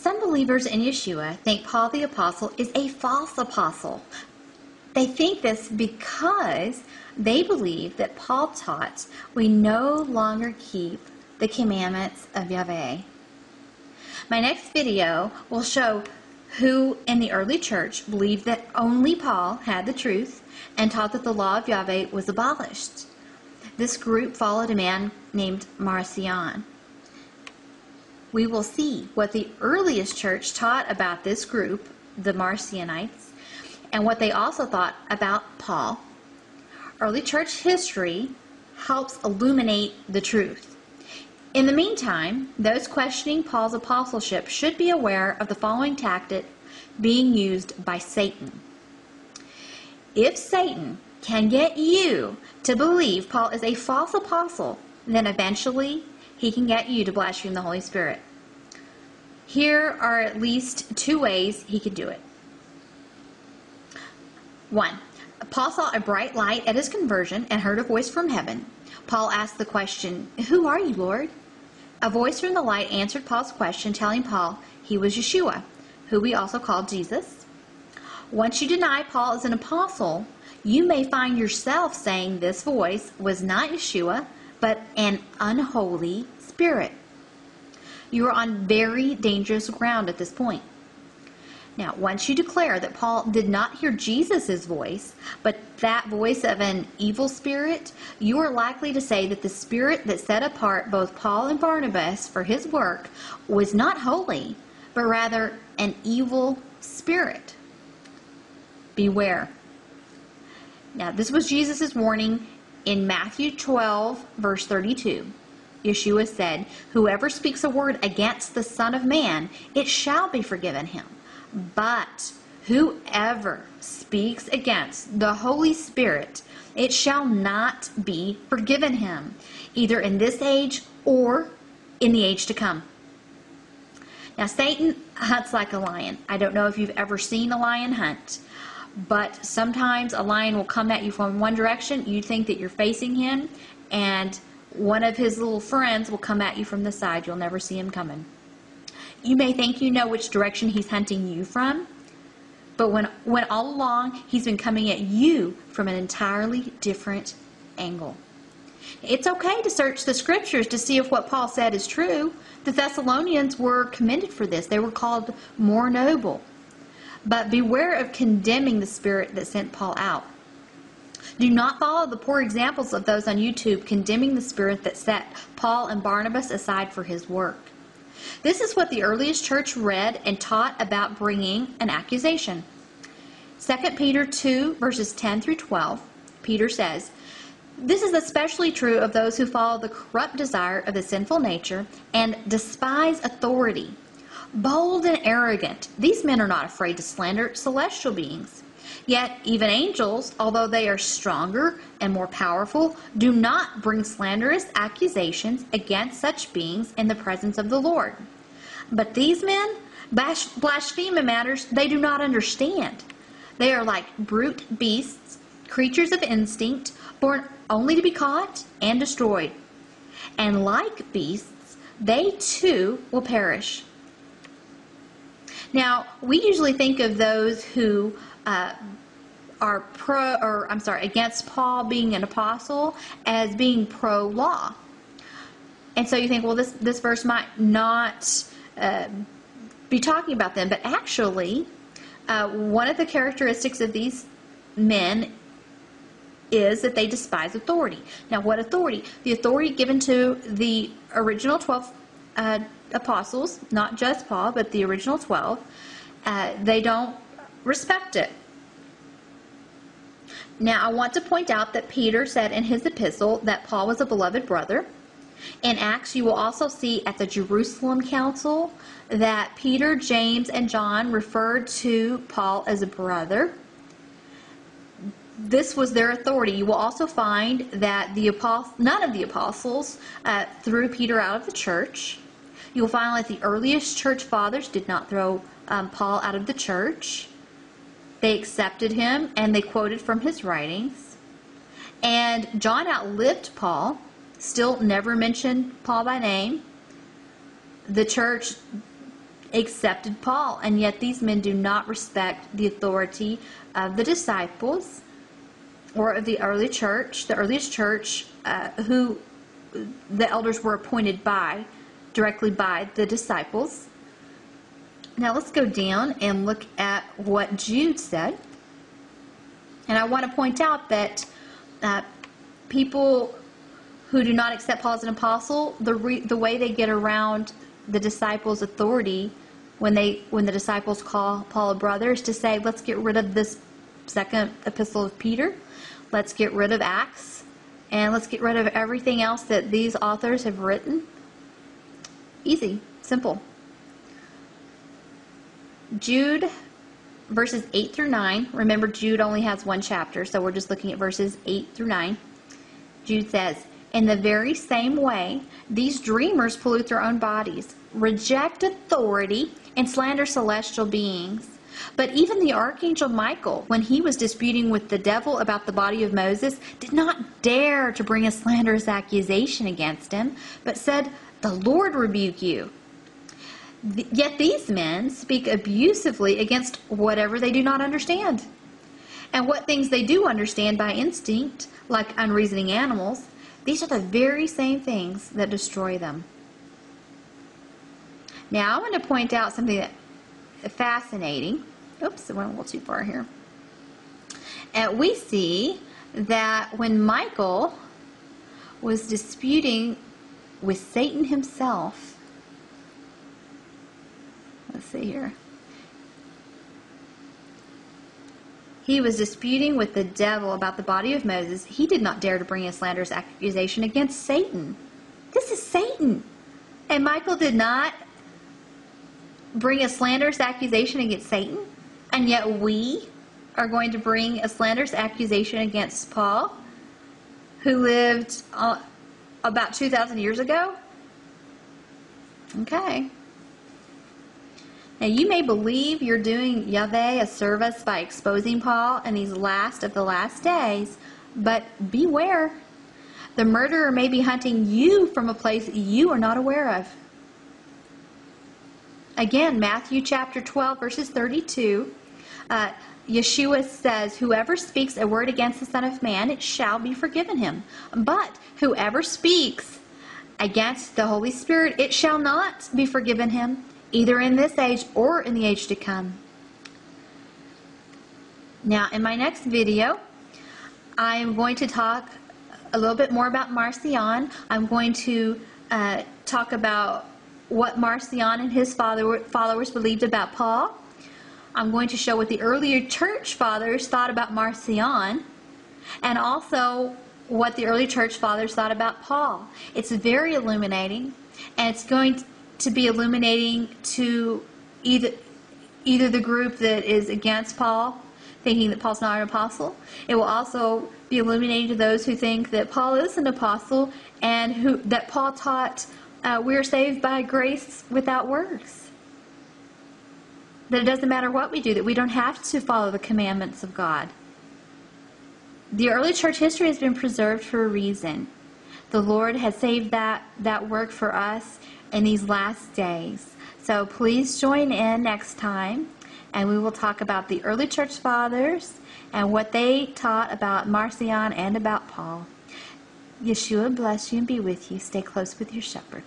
Some believers in Yeshua think Paul the Apostle is a false apostle. They think this because they believe that Paul taught we no longer keep the commandments of Yahweh. My next video will show who in the early church believed that only Paul had the truth and taught that the law of Yahweh was abolished. This group followed a man named Marcion. We will see what the earliest church taught about this group, the Marcionites, and what they also thought about Paul. Early church history helps illuminate the truth. In the meantime, those questioning Paul's apostleship should be aware of the following tactic being used by Satan. If Satan can get you to believe Paul is a false apostle, then eventually he can get you to blaspheme the Holy Spirit. Here are at least two ways he could do it. 1. Paul saw a bright light at his conversion and heard a voice from heaven. Paul asked the question, "Who are you, Lord?" A voice from the light answered Paul's question, telling Paul he was Yeshua, who we also call Jesus. Once you deny Paul is an apostle, you may find yourself saying this voice was not Yeshua, but an unholy spirit. You are on very dangerous ground at this point. Now, once you declare that Paul did not hear Jesus' voice, but that voice of an evil spirit, you are likely to say that the spirit that set apart both Paul and Barnabas for his work was not holy, but rather an evil spirit. Beware. Now, this was Jesus' warning in Matthew 12, verse 32. Yeshua said, "Whoever speaks a word against the Son of Man, it shall be forgiven him. But whoever speaks against the Holy Spirit, it shall not be forgiven him, either in this age or in the age to come." Now, Satan hunts like a lion. I don't know if you've ever seen a lion hunt, but sometimes a lion will come at you from one direction. You think that you're facing him, and one of his little friends will come at you from the side. You'll never see him coming. You may think you know which direction he's hunting you from, but when all along he's been coming at you from an entirely different angle. It's okay to search the scriptures to see if what Paul said is true. The Thessalonians were commended for this. They were called more noble. But beware of condemning the spirit that sent Paul out. Do not follow the poor examples of those on YouTube condemning the spirit that set Paul and Barnabas aside for his work. This is what the earliest church read and taught about bringing an accusation. 2 Peter 2, verses 10 through 12, Peter says, "This is especially true of those who follow the corrupt desire of the sinful nature and despise authority. Bold and arrogant, these men are not afraid to slander celestial beings. Yet even angels, although they are stronger and more powerful, do not bring slanderous accusations against such beings in the presence of the Lord. But these men blaspheme in matters they do not understand. They are like brute beasts, creatures of instinct, born only to be caught and destroyed. And like beasts, they too will perish." Now, we usually think of those who are against Paul being an apostle as being pro-law. And so you think, well, this verse might not be talking about them. But actually, one of the characteristics of these men is that they despise authority. Now, what authority? The authority given to the original 12 apostles, not just Paul, but the original 12, they don't respect it. Now, I want to point out that Peter said in his epistle that Paul was a beloved brother. In Acts, you will also see at the Jerusalem Council that Peter, James, and John referred to Paul as a brother. This was their authority. You will also find that none of the apostles threw Peter out of the church. You will find that the earliest church fathers did not throw Paul out of the church. They accepted him and they quoted from his writings. And John outlived Paul, still never mentioned Paul by name. The church accepted Paul, and yet these men do not respect the authority of the disciples or of the early church, the earliest church, who the elders were appointed directly by the disciples. Now let's go down and look at what Jude said. And I want to point out that people who do not accept Paul as an apostle, the way they get around the disciples' authority when the disciples call Paul a brother is to say, let's get rid of this second epistle of Peter, let's get rid of Acts, and let's get rid of everything else that these authors have written. Easy, simple. Jude, verses 8 through 9. Remember, Jude only has one chapter, so we're just looking at verses 8 through 9. Jude says, in the very same way, these dreamers pollute their own bodies, reject authority, and slander celestial beings. But even the archangel Michael, when he was disputing with the devil about the body of Moses, did not dare to bring a slanderous accusation against him, but said, the Lord rebuke you. Yet these men speak abusively against whatever they do not understand. And what things they do understand by instinct, like unreasoning animals, these are the very same things that destroy them. Now I want to point out something that fascinating. Oops, I went a little too far here. And we see that when Michael was disputing with Satan himself, let's see here. He was disputing with the devil about the body of Moses. He did not dare to bring a slanderous accusation against Satan. This is Satan. And Michael did not bring a slanderous accusation against Satan. And yet we are going to bring a slanderous accusation against Paul, who lived about 2,000 years ago. Okay. Now you may believe you're doing Yahweh a service by exposing Paul in these last of the last days, but beware. The murderer may be hunting you from a place you are not aware of. Again, Matthew chapter 12, verses 32, Yeshua says, whoever speaks a word against the Son of Man, it shall be forgiven him. But whoever speaks against the Holy Spirit, it shall not be forgiven him, either in this age or in the age to come. Now, in my next video, I am going to talk a little bit more about Marcion. I'm going to talk about what Marcion and his followers believed about Paul. I'm going to show what the earlier church fathers thought about Marcion, and also what the early church fathers thought about Paul. It's very illuminating, and it's going to be illuminating to either the group that is against Paul, thinking that Paul's not an apostle. It will also be illuminating to those who think that Paul is an apostle, and that Paul taught we are saved by grace without works. That it doesn't matter what we do, that we don't have to follow the commandments of God. The early church history has been preserved for a reason. The Lord has saved that work for us in these last days. So please join in next time, and we will talk about the early church fathers and what they taught about Marcion and about Paul. Yeshua bless you and be with you. Stay close with your shepherd.